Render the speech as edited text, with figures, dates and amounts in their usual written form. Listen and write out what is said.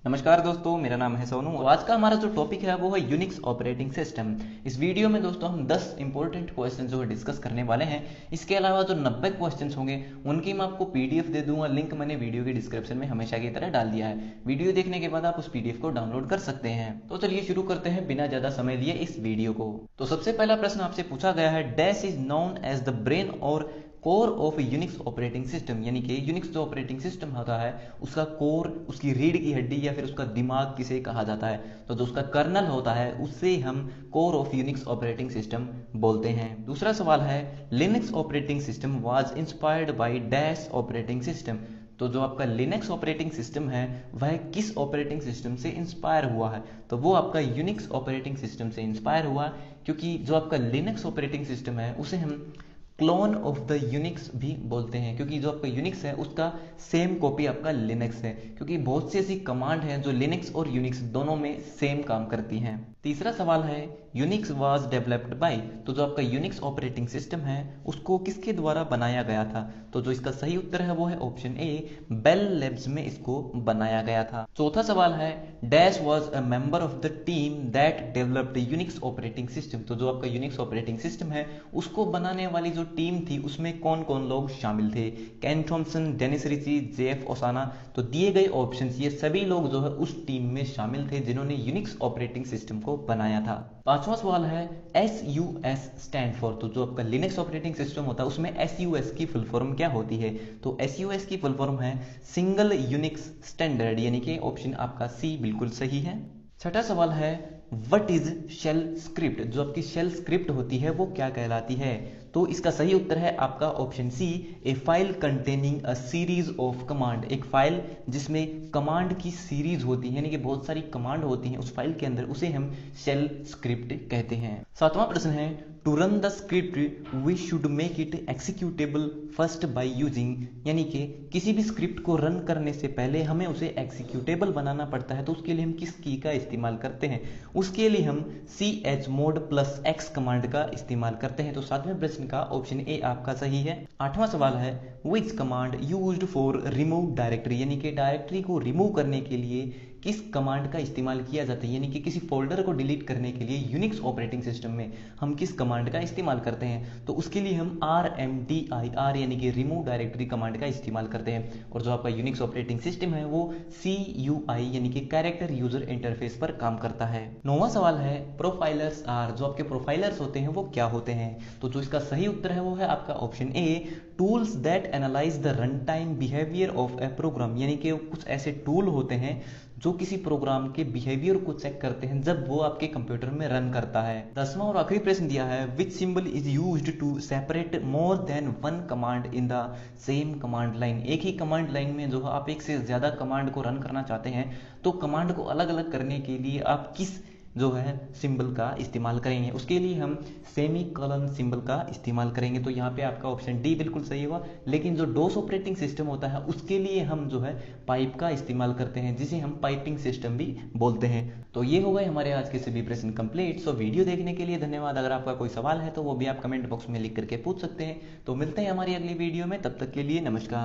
नमस्कार दोस्तों, मेरा नाम है सोनू। तो आज का हमारा जो टॉपिक है वो है यूनिक्स ऑपरेटिंग सिस्टम। इस वीडियो में दोस्तों हम 10 इंपॉर्टेंट क्वेश्चन जो है डिस्कस करने वाले हैं। इसके अलावा जो 90 क्वेश्चन होंगे उनकी मैं आपको पीडीएफ दे दूंगा। लिंक मैंने वीडियो के डिस्क्रिप्शन में हमेशा की तरह डाल दिया है। वीडियो देखने के बाद आप उस पीडीएफ को डाउनलोड कर सकते हैं। तो चलिए शुरू करते हैं बिना ज्यादा समय लिए इस वीडियो को। तो सबसे पहला प्रश्न आपसे पूछा गया है, dash is known as the brain और core of Unix operating system, यानी कि यूनिक्स जो ऑपरेटिंग सिस्टम होता है उसका कोर, उसकी रीढ़ की हड्डी या फिर उसका दिमाग किसे कहा जाता है। तो जो उसका कर्नल होता है उससे हम core of Unix operating system बोलते हैं। दूसरा सवाल है, Linux operating system was inspired by dash operating system. तो जो आपका लिनक्स ऑपरेटिंग सिस्टम है वह किस ऑपरेटिंग सिस्टम से इंस्पायर हुआ है। तो वो आपका यूनिक्स ऑपरेटिंग सिस्टम से इंस्पायर हुआ, क्योंकि जो आपका लिनक्स ऑपरेटिंग सिस्टम है उसे हम क्लोन ऑफ द यूनिक्स भी बोलते हैं, क्योंकि जो आपका यूनिक्स है उसका सेम कॉपी आपका लिनक्स है, क्योंकि बहुत सी ऐसी कमांड हैं जो लिनक्स और यूनिक्स दोनों में सेम काम करती हैं। तीसरा सवाल है, यूनिक्स वाज डेवलप्ड बाय। तो जो आपका यूनिक्स ऑपरेटिंग सिस्टम है उसको किसके द्वारा बनाया गया था। तो जो इसका सही उत्तर है वो है ऑप्शन ए, बेल लैब्स में इसको बनाया गया था। चौथा सवाल है, dash was a member of the team that developed Unix operating system. तो जो आपका यूनिक्स ऑपरेटिंग सिस्टम है उसको बनाने वाली जो टीम थी उसमें कौन कौन लोग शामिल थे। केन थॉम्सन, डेनिस रिची, जेफ ओसाना। तो दिए गए ऑप्शन ये सभी लोग जो है उस टीम में शामिल थे जिन्होंने यूनिक्स ऑपरेटिंग सिस्टम को बनाया था। पांचवा सवाल है, SUS स्टैंड फॉर। तो जो आपका लिनक्स ऑपरेटिंग सिस्टम होता है उसमें SUS की फुल फॉर्म क्या होती है। तो SUS की फुल फॉर्म है सिंगल यूनिक्स स्टैंडर्ड, यानी कि ऑप्शन आपका सी बिल्कुल सही है। छठा सवाल है, व्हाट इज शेल स्क्रिप्ट। जो आपकी शेल स्क्रिप्ट होती है वो क्या कहलाती है। तो इसका सही उत्तर है आपका option C, A file containing a series of command. एक फाइल जिसमें कमांड की सीरीज होती है, यानी कि बहुत सारी कमांड होती हैं उस फाइल के अंदर, उसे हम शेल स्क्रिप्ट कहते हैं। सातवां प्रश्न है, to run the script we should make it executable first by using. यानी कि किसी भी स्क्रिप्ट को रन करने से पहले हमें उसे एक्सिक्यूटेबल बनाना पड़ता है, तो उसके लिए हम किस की का इस्तेमाल करते हैं। उसके लिए हम chmod +x कमांड का इस्तेमाल करते हैं। तो सातवें प्रश्न का ऑप्शन ए आपका सही है। आठवां सवाल है, विच command used for remove directory. यानी कि डायरेक्टरी को रिमूव करने के लिए किस कमांड का इस्तेमाल किया जाता है, यानी कि किसी फोल्डर को डिलीट करने के लिए यूनिक्स ऑपरेटिंग सिस्टम में हम किस कमांड का इस्तेमाल करते हैं। तो उसके लिए हम RMDIR यानी कि रिमूव डायरेक्टरी कमांड का इस्तेमाल करते हैं। और जो आपका यूनिक्स ऑपरेटिंग सिस्टम है वो CUI यानी कि कैरेक्टर यूजर इंटरफेस पर काम करता है। नौवां सवाल है, प्रोफाइलर्स आर। जो आपके प्रोफाइलर्स होते हैं वो क्या होते हैं। तो जो इसका सही उत्तर है वो है आपका option A, tools that analyse the run time behaviour of a program. यानी कि कुछ ऐसे टूल होते हैं जो किसी प्रोग्राम के बिहेवियर को चेक करते हैं जब वो आपके कंप्यूटर में रन करता है। 10वां और आखिरी प्रश्न दिया है, which symbol is used to separate more than one command in the same command line. एक ही कमांड लाइन में जो आप एक से ज्यादा कमांड को रन करना चाहते हैं तो कमांड को अलग अलग करने के लिए आप किस जो है सिंबल का इस्तेमाल करेंगे। उसके लिए हम सेमी कॉलन सिंबल का इस्तेमाल करेंगे। तो यहाँ पे आपका ऑप्शन डी बिल्कुल सही होगा। लेकिन जो डोस ऑपरेटिंग सिस्टम होता है उसके लिए हम जो है पाइप का इस्तेमाल करते हैं, जिसे हम पाइपिंग सिस्टम भी बोलते हैं। तो ये हो गए हमारे आज के सभी प्रश्न कंप्लीट। सो वीडियो देखने के लिए धन्यवाद। अगर आपका कोई सवाल है तो वो भी आप कमेंट बॉक्स में लिख करके पूछ सकते हैं। तो मिलते हैं हमारी अगली वीडियो में, तब तक के लिए नमस्कार।